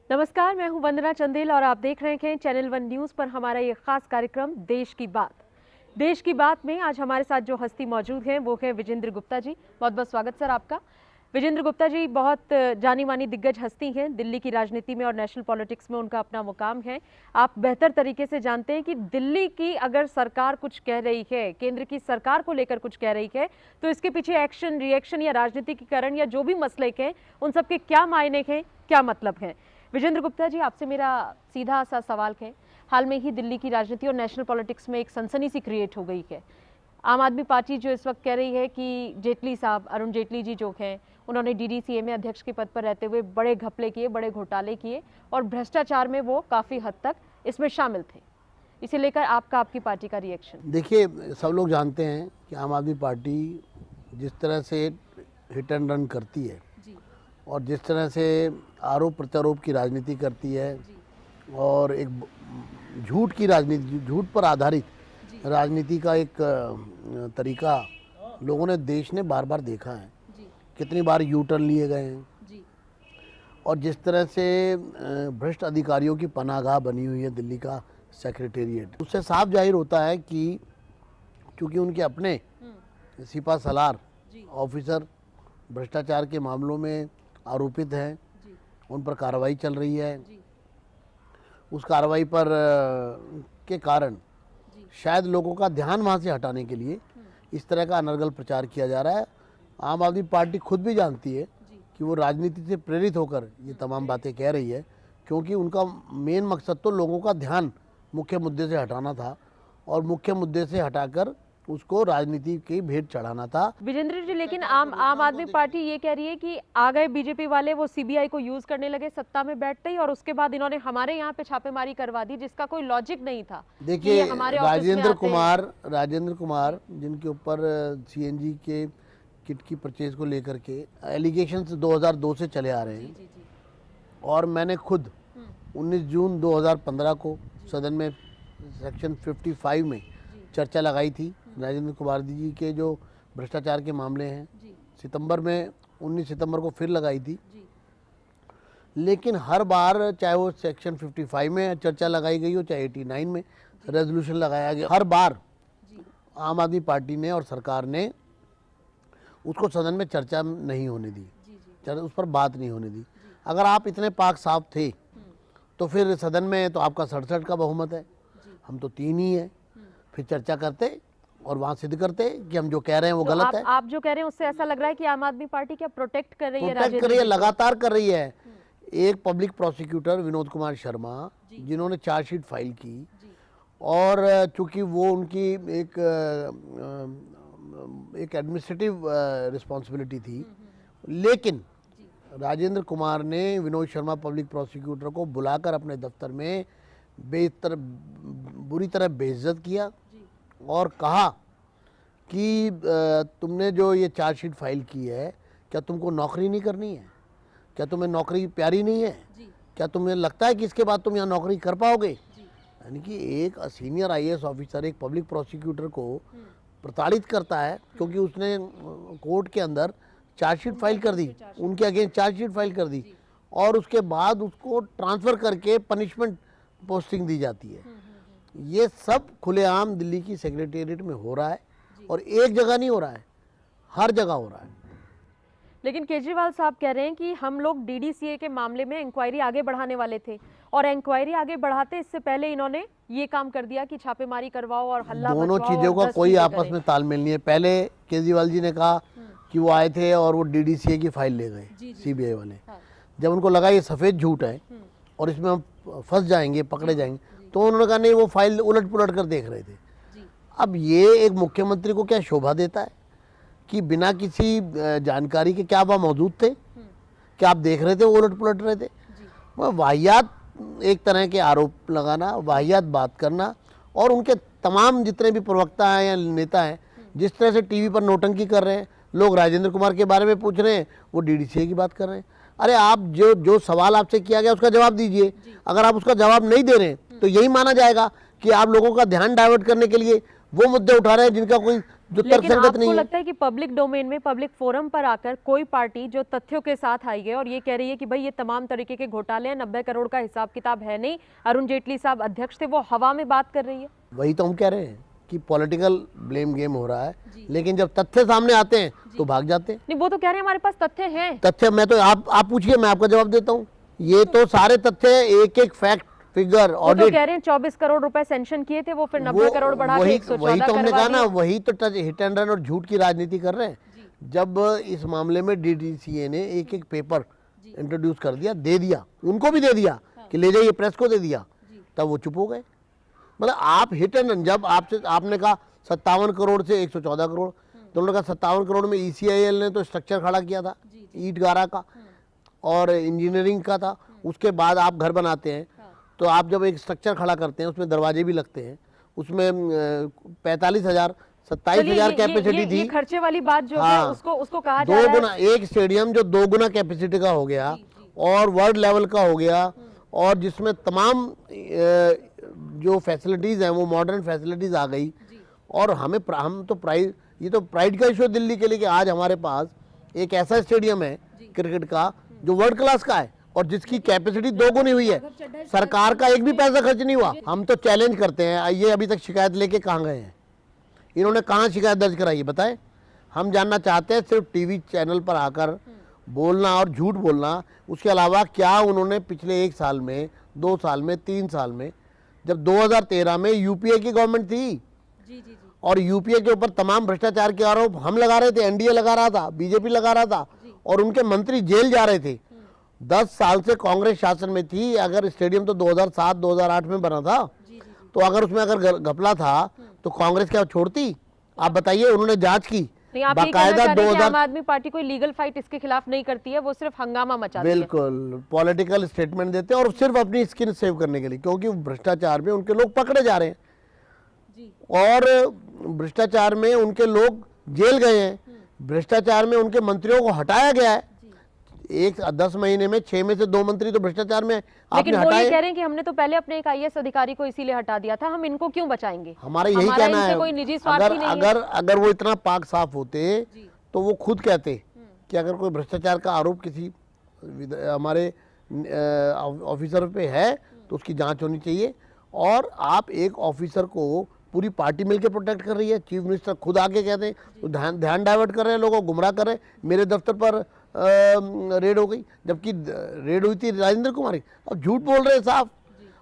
नमस्कार, मैं हूं वंदना चंदेल और आप देख रहे हैं चैनल वन न्यूज़ पर हमारा ये खास कार्यक्रम देश की बात। देश की बात में आज हमारे साथ जो हस्ती मौजूद हैं वो है विजेंद्र गुप्ता जी। बहुत बहुत स्वागत सर आपका। विजेंद्र गुप्ता जी बहुत जानी मानी दिग्गज हस्ती हैं, दिल्ली की राजनीति में और नेशनल पॉलिटिक्स में उनका अपना मुकाम है। आप बेहतर तरीके से जानते हैं कि दिल्ली की अगर सरकार कुछ कह रही है, केंद्र की सरकार को लेकर कुछ कह रही है, तो इसके पीछे एक्शन, रिएक्शन या राजनीतिकीकरण या जो भी मसले हैं उन सबके क्या मायने हैं, क्या मतलब है। विजेंद्र गुप्ता जी, आपसे मेरा सीधा सा सवाल है, हाल में ही दिल्ली की राजनीति और नेशनल पॉलिटिक्स में एक सनसनी सी क्रिएट हो गई है। आम आदमी पार्टी जो इस वक्त कह रही है कि जेटली साहब, अरुण जेटली जी जो हैं, उन्होंने डीडीसीए में अध्यक्ष के पद पर रहते हुए बड़े घपले किए, बड़े घोटाले किए और भ्रष्टाचार में वो काफ़ी हद तक इसमें शामिल थे। इसे लेकर आपकी पार्टी का रिएक्शन? देखिए, सब लोग जानते हैं कि आम आदमी पार्टी जिस तरह से हिट एंड रन करती है और जिस तरह से आरोप प्रत्यारोप की राजनीति करती है और एक झूठ की राजनीति, झूठ पर आधारित राजनीति का एक तरीका लोगों ने, देश ने बार बार देखा है। कितनी बार यू टर्न लिए गए हैं और जिस तरह से भ्रष्ट अधिकारियों की पनाहगाह बनी हुई है दिल्ली का सेक्रेटेरिएट, उससे साफ जाहिर होता है कि चूँकि उनके अपने सिपा सलार ऑफिसर भ्रष्टाचार के मामलों में आरोपित हैं, उन पर कार्रवाई चल रही है। उस कार्रवाई पर के कारण शायद लोगों का ध्यान वहाँ से हटाने के लिए इस तरह का अनर्गल प्रचार किया जा रहा है। आम आदमी पार्टी खुद भी जानती है कि वो राजनीति से प्रेरित होकर ये तमाम बातें कह रही है, क्योंकि उनका मेन मकसद तो लोगों का ध्यान मुख्य मुद्दे से हटाना था और मुख्य मुद्दे से हटाकर उसको राजनीति की भेंट चढ़ाना था। विजेंद्र जी, लेकिन आम आदमी पार्टी ये कह रही है कि आ गए बीजेपी वाले, वो सीबीआई को यूज करने लगे सत्ता में बैठते ही, और उसके बाद इन्होंने हमारे यहाँ पे छापेमारी करवा दी जिसका कोई लॉजिक नहीं था। देखिए, राजेंद्र कुमार जिनके ऊपर सीएनजी के किट की परचेज को लेकर के एलिगेशंस 2002 से चले आ रहे हैं और मैंने खुद 19 जून 2015 को सदन में सेक्शन 55 में चर्चा लगाई थी राजेंद्र कुमार जी के जो भ्रष्टाचार के मामले हैं। सितंबर में 19 सितंबर को फिर लगाई थी, लेकिन हर बार चाहे वो सेक्शन 55 में चर्चा लगाई गई हो, चाहे 89 में रेजोल्यूशन लगाया गया, हर बार आम आदमी पार्टी ने और सरकार ने उसको सदन में चर्चा नहीं होने दी, उस पर बात नहीं होने दी। अगर आप इतने पाक साफ थे तो फिर सदन में तो आपका 67 का बहुमत है, हम तो 3 ही है, फिर चर्चा करते और वहाँ सिद्ध करते कि हम जो कह रहे हैं वो गलत है। आप जो कह रहे हैं उससे ऐसा लग रहा है कि आम आदमी पार्टी क्या प्रोटेक्ट कर रही है? प्रोटेक्ट कर रही है, लगातार कर रही है। एक पब्लिक प्रोसिक्यूटर विनोद कुमार शर्मा, जिन्होंने चार्जशीट फाइल की और चूंकि वो उनकी एक एडमिनिस्ट्रेटिव रिस्पॉन्सिबिलिटी थी, लेकिन राजेंद्र कुमार ने विनोद शर्मा पब्लिक प्रोसिक्यूटर को बुलाकर अपने दफ्तर में बुरी तरह बेइज्जत किया और कहा कि तुमने जो ये चार्जशीट फाइल की है, क्या तुमको नौकरी नहीं करनी है? क्या तुम्हें नौकरी प्यारी नहीं है? क्या तुम्हें लगता है कि इसके बाद तुम यहाँ नौकरी कर पाओगे? यानी कि एक सीनियर आईएएस ऑफिसर एक पब्लिक प्रोसिक्यूटर को प्रताड़ित करता है क्योंकि उसने कोर्ट के अंदर चार्जशीट फाइल कर दी, उनके अगेंस्ट चार्जशीट फाइल कर दी और उसके बाद उसको ट्रांसफ़र करके पनिशमेंट पोस्टिंग दी जाती है। ये सब खुलेआम दिल्ली की सेक्रेटेरिएट में हो रहा है और एक जगह नहीं हो रहा है, हर जगह हो रहा है। लेकिन केजरीवाल साहब कह रहे हैं कि हम लोग डीडीसीए के मामले में इंक्वायरी आगे बढ़ाने वाले थे और इंक्वायरी आगे बढ़ाते इससे पहले इन्होंने ये काम कर दिया कि छापेमारी करवाओ और हल्ला मचवाओ। दोनों चीज़ों का कोई आपस में तालमेल नहीं है। पहले केजरीवाल जी ने कहा कि वो आए थे और वो डीडीसीए की फाइल ले गए सीबीआई वाले। जब उनको लगा ये सफ़ेद झूठ है और इसमें हम फंस जाएंगे, पकड़े जाएंगे, तो उन्होंने कहा नहीं, वो फाइल उलट पुलट कर देख रहे थे। अब ये एक मुख्यमंत्री को क्या शोभा देता है कि बिना किसी जानकारी के क्या वह मौजूद थे, क्या आप देख रहे थे वो उलट पुलट रहे थे? वह वाहियात एक तरह के आरोप लगाना, वाहियात बात करना और उनके तमाम जितने भी प्रवक्ता हैं या नेता हैं जिस तरह से टीवी पर नौटंकी कर रहे हैं, लोग राजेंद्र कुमार के बारे में पूछ रहे हैं, वो डीडीसीए की बात कर रहे हैं। अरे आप जो सवाल आपसे किया गया उसका जवाब दीजिए। अगर आप उसका जवाब नहीं दे रहे तो यही माना जाएगा कि आप लोगों का ध्यान डाइवर्ट करने के लिए वो मुद्दे उठा रहे हैं जिनका कोई जो लेकिन तर्कसंगत आपको नहीं है। लगता है कि पब्लिक डोमेन में, पब्लिक फोरम पर आकर कोई पार्टी जो तथ्यों के साथ आई है और ये कह रही है कि भाई ये तमाम तरीके के घोटाले हैं, 90 करोड़ का हिसाब किताब है नहीं, अरुण जेटली साहब अध्यक्ष थे, वो हवा में बात कर रही है? वही तो हम कह रहे हैं कि पॉलिटिकल ब्लेम गेम हो रहा है, लेकिन जब तथ्य सामने आते हैं तो भाग जाते हैं। नहीं, वो तो कह रहे हैं हमारे पास तथ्य हैं। तथ्य मैं तो आप पूछिए, मैं आपका जवाब देता हूँ। ये तो सारे तथ्य, एक एक फैक्ट, फिगर, वो तो ऑडिट। कह रहे हैं 24 करोड़ रुपए सैंक्शन किए थे, वो फिर 90 करोड़ बढ़ा के वही 114 तो हमने करवा कहा ना, दिए। वही तो हिट एंड रन और झूठ की राजनीति कर रहे हैं। जब इस मामले में डीडीसीए ने एक एक पेपर इंट्रोड्यूस कर दिया, दे दिया, उनको भी दे दिया कि ले जाइए, प्रेस को दे दिया, तब वो चुप हो गए। मतलब आप हिट एंड रन, जब आपने कहा 57 करोड़ से 114 करोड़, तो उन्होंने कहा 57 करोड़ में ECIL ने तो स्ट्रक्चर खड़ा किया था, ईट गारा का और इंजीनियरिंग का था। उसके बाद आप घर बनाते हैं तो आप जब एक स्ट्रक्चर खड़ा करते हैं, उसमें दरवाजे भी लगते हैं, उसमें 45,000 27,000 कैपेसिटी थी। ये खर्चे वाली बात जो है हाँ, उसको कहा जा दो रहा है। गुना एक स्टेडियम जो 2 गुना कैपेसिटी का हो गया और वर्ल्ड लेवल का हो गया, और जिसमें तमाम जो फैसिलिटीज हैं वो मॉडर्न फैसिलिटीज आ गई। और हम तो प्राइड, ये तो प्राइड का इशू है दिल्ली के लिए कि आज हमारे पास एक ऐसा स्टेडियम है क्रिकेट का जो वर्ल्ड क्लास का है और जिसकी कैपेसिटी 2 गुनी हुई है। सरकार का एक भी पैसा खर्च नहीं हुआ। हम तो चैलेंज करते हैं, ये अभी तक शिकायत लेके कहाँ गए हैं? इन्होंने कहाँ शिकायत दर्ज कराई है बताएं? हम जानना चाहते हैं सिर्फ टीवी चैनल पर आकर बोलना और झूठ बोलना, उसके अलावा क्या उन्होंने पिछले 1 साल में, 2 साल में, 3 साल में, जब 2013 में यूपीए की गवर्नमेंट थी और यूपीए के ऊपर तमाम भ्रष्टाचार के आरोप हम लगा रहे थे, एनडीए लगा रहा था, बीजेपी लगा रहा था और उनके मंत्री जेल जा रहे थे। 10 साल से कांग्रेस शासन में थी। अगर स्टेडियम तो 2007-2008 में बना था, तो अगर उसमें अगर घपला था तो कांग्रेस क्या छोड़ती? आप बताइए, उन्होंने जांच की बाकायदा। 2000 आम आदमी पार्टी कोई लीगल फाइट इसके खिलाफ नहीं करती है, वो सिर्फ हंगामा मचाती है। बिल्कुल पॉलिटिकल स्टेटमेंट देते हैं और सिर्फ अपनी स्किन सेव करने के लिए, क्योंकि भ्रष्टाचार में उनके लोग पकड़े जा रहे हैं और भ्रष्टाचार में उनके लोग जेल गए हैं, भ्रष्टाचार में उनके मंत्रियों को हटाया गया है। 10 महीने में 6 में से 2 मंत्री तो भ्रष्टाचार में आपने लेकिन वो ये हटाए। कह रहे हैं कि हमने तो पहले अपने एक IAS अधिकारी को इसीलिए हटा दिया था, हम इनको क्यों बचाएंगे? हमारा यही कहना है। कोई निजी स्वार्थ ही नहीं है। अगर वो इतना पाक साफ होते तो वो खुद कहते कि अगर कोई भ्रष्टाचार का आरोप किसी हमारे ऑफिसर पे है तो उसकी जांच होनी चाहिए। और आप एक ऑफिसर को पूरी पार्टी मिलकर प्रोटेक्ट कर रही है, चीफ मिनिस्टर खुद आके कहते हैं, तो ध्यान डाइवर्ट कर रहे हैं, लोगों को गुमराह कर रहे हैं। मेरे दफ्तर पर रेड हो गई, जबकि रेड हुई थी राजेंद्र कुमार। अब झूठ बोल रहे हैं साफ,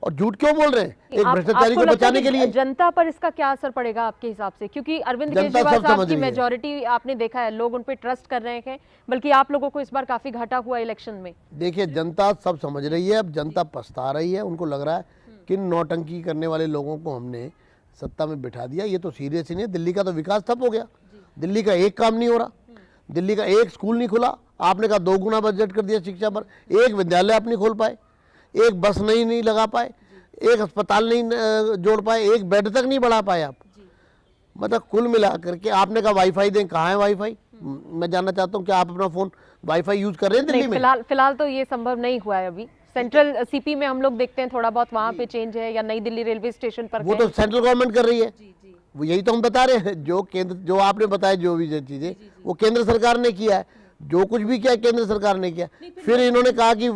और झूठ क्यों बोल रहे हैं? एक भ्रष्टाचारी को बचाने के लिए। जनता पर इसका क्या असर पड़ेगा आपके हिसाब से? क्योंकि अरविंद केजरीवाल साहब की मेजॉरिटी आपने देखा है, लोग उन पे ट्रस्ट कर रहे हैं, बल्कि आप लोगों को इस बार काफी घाटा हुआ इलेक्शन में। देखिए, जनता सब समझ रही है, अब जनता पछता रही है। उनको लग रहा है कि नौटंकी करने वाले लोगों को हमने सत्ता में बिठा दिया, ये तो सीरियस ही नहीं है। दिल्ली का तो विकास ठप हो गया, दिल्ली का एक काम नहीं हो रहा, दिल्ली का एक स्कूल नहीं खुला। आपने कहा 2 गुना बजट कर दिया शिक्षा पर, एक विद्यालय आप नहीं खोल पाए, एक बस नहीं लगा पाए, एक अस्पताल नहीं जोड़ पाए, एक बेड तक नहीं बढ़ा पाए आप। मतलब कुल मिला करके आपने कहा वाईफाई दें, कहाँ है वाईफाई? मैं जानना चाहता हूँ, क्या आप अपना फोन वाईफाई यूज कर रहे हैं दिल्ली में? फिलहाल तो ये संभव नहीं हुआ है अभी। सेंट्रल सीपी में हम लोग देखते हैं थोड़ा बहुत वहाँ पे चेंज है, या नई दिल्ली रेलवे स्टेशन पर वो तो सेंट्रल गवर्नमेंट कर रही है। वो यही तो हम बता रहे हैं, जो आपने बताया, जो भी चीजें वो केंद्र सरकार ने किया है, जो कुछ भी किया केंद्र सरकार ने किया। फिर इन्होंने कहा कि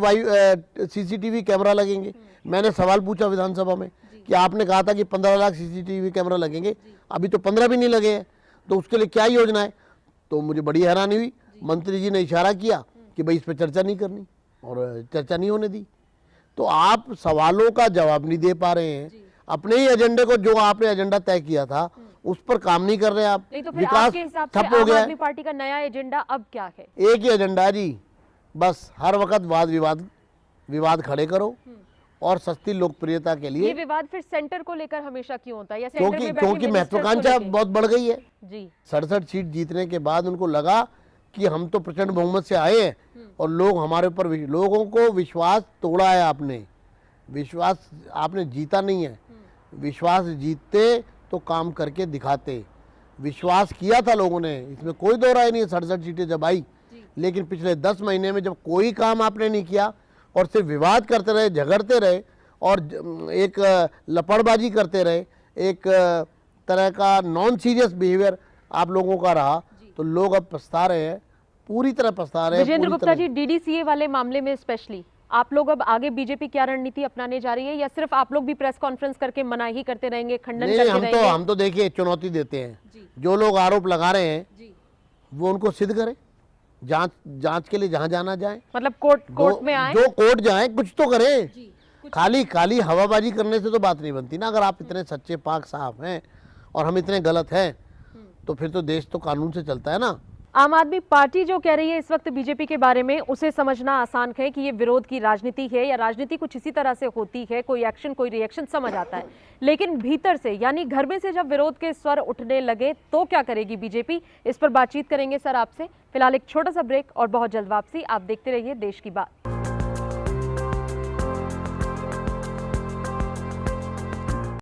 CCTV कैमरा लगेंगे। मैंने सवाल पूछा विधानसभा में कि आपने कहा था कि 15 लाख CCTV कैमरा लगेंगे, अभी तो 15 भी नहीं लगे हैं, तो उसके लिए क्या योजना है? तो मुझे बड़ी हैरानी हुई, मंत्री जी ने इशारा किया कि भाई इस पर चर्चा नहीं करनी, और चर्चा नहीं होने दी। तो आप सवालों का जवाब नहीं दे पा रहे हैं, अपने ही एजेंडे को, जो आपने एजेंडा तय किया था उस पर काम नहीं कर रहे आप। नहीं तो फिर विकास आपके हिसाब से ठप हो आम गया आदमी पार्टी का नया एजेंडा अब क्या है? एक ही एजेंडा है जी, बस हर वक्त विवाद खड़े करो और सस्ती लोकप्रियता के लिए। ये विवाद फिर सेंटर को लेकर हमेशा क्यों होता है? या सेंटर में बैठे क्योंकि मिनिस्टर्स को महत्वाकांक्षा लेके? बहुत बढ़ गई है जी। 67 सीट जीतने के बाद उनको लगा कि हम तो प्रचंड बहुमत से आए हैं और लोग हमारे ऊपर, लोगों को विश्वास तोड़ा है आपने, विश्वास आपने जीता नहीं है। विश्वास जीतते तो काम करके दिखाते, विश्वास किया था लोगों ने, इसमें कोई दो राय नहीं है। 67 सीटें जब आई, लेकिन पिछले 10 महीने में जब कोई काम आपने नहीं किया और सिर्फ विवाद करते रहे, झगड़ते रहे और एक लपड़बाजी करते रहे, एक तरह का नॉन सीरियस बिहेवियर आप लोगों का रहा, तो लोग अब पछता रहे हैं, पूरी तरह पछता रहे हैं। विजेंद्र पूरी गुप्ता तरह। जी, डीडीसीए वाले मामले में स्पेशली आप लोग अब आगे बीजेपी क्या रणनीति अपनाने जा रही है, या सिर्फ आप लोग भी प्रेस कॉन्फ्रेंस करके मनाही ही करते रहेंगे, खंडन नहीं, करते रहेंगे? हम तो देखिए चुनौती देते हैं, जो लोग आरोप लगा रहे हैं वो उनको सिद्ध करें, जांच के लिए जहां जाना जाए, मतलब कोर्ट में आए, जो कोर्ट जाए, कुछ तो करें। खाली हवाबाजी करने से तो बात नहीं बनती ना। अगर आप इतने सच्चे पाक साफ हैं और हम इतने गलत हैं, तो फिर तो देश तो कानून से चलता है ना। आम आदमी पार्टी जो कह रही है इस वक्त बीजेपी के बारे में, उसे समझना आसान है कि ये विरोध की राजनीति है, या राजनीति कुछ इसी तरह से होती है, कोई एक्शन कोई रिएक्शन समझ आता है, लेकिन भीतर से यानी घर में से जब विरोध के स्वर उठने लगे तो क्या करेगी बीजेपी? इस पर बातचीत करेंगे सर आपसे। फिलहाल एक छोटा सा ब्रेक और बहुत जल्द वापसी। आप देखते रहिए देश की बात।